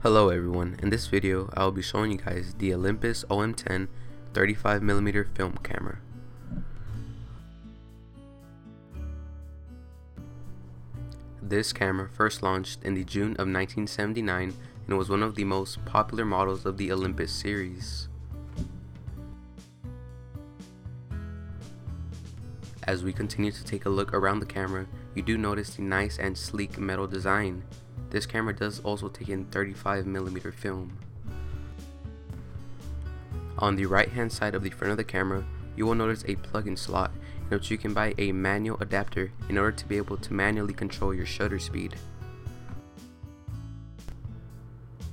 Hello everyone, in this video I will be showing you guys the Olympus OM-10 35mm film camera. This camera first launched in the June of 1979 and was one of the most popular models of the Olympus series. As we continue to take a look around the camera, you do notice the nice and sleek metal design. This camera does also take in 35mm film. On the right hand side of the front of the camera, you will notice a plug-in slot in which you can buy a manual adapter in order to be able to manually control your shutter speed.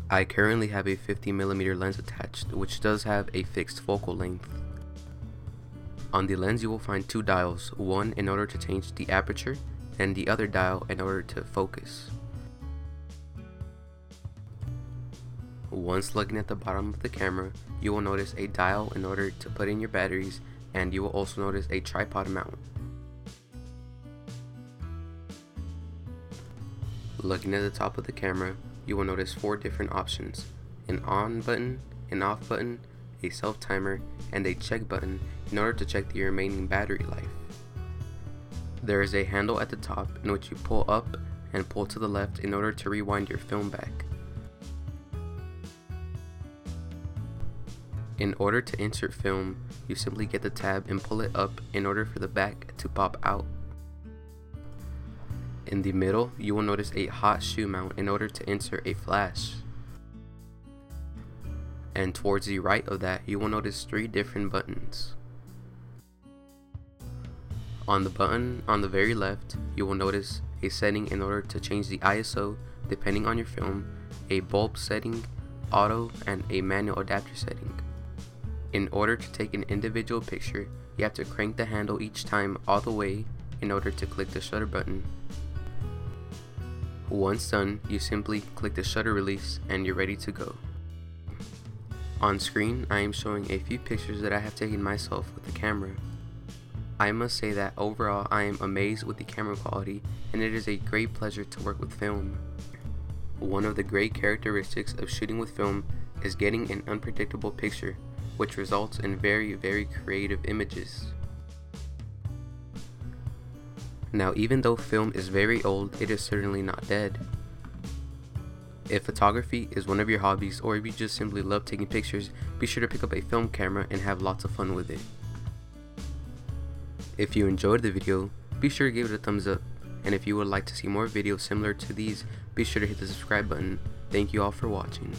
I currently have a 50mm lens attached, which does have a fixed focal length. On the lens you will find two dials, one in order to change the aperture and the other dial in order to focus. Once looking at the bottom of the camera, you will notice a dial in order to put in your batteries, and you will also notice a tripod mount. Looking at the top of the camera, you will notice four different options: an on button, an off button, a self timer, and a check button in order to check the remaining battery life. There is a handle at the top in which you pull up and pull to the left in order to rewind your film back. In order to insert film, you simply get the tab and pull it up in order for the back to pop out. In the middle, you will notice a hot shoe mount in order to insert a flash. And towards the right of that, you will notice three different buttons. On the button on the very left, you will notice a setting in order to change the ISO depending on your film, a bulb setting, auto, and a manual adapter setting. In order to take an individual picture, you have to crank the handle each time all the way in order to click the shutter button. Once done, you simply click the shutter release and you're ready to go. On screen, I am showing a few pictures that I have taken myself with the camera. I must say that overall I am amazed with the camera quality, and it is a great pleasure to work with film. One of the great characteristics of shooting with film is getting an unpredictable picture, which results in very creative images. Now, even though film is very old, it is certainly not dead. If photography is one of your hobbies, or if you just simply love taking pictures, be sure to pick up a film camera and have lots of fun with it. If you enjoyed the video, be sure to give it a thumbs up, and if you would like to see more videos similar to these, be sure to hit the subscribe button. Thank you all for watching.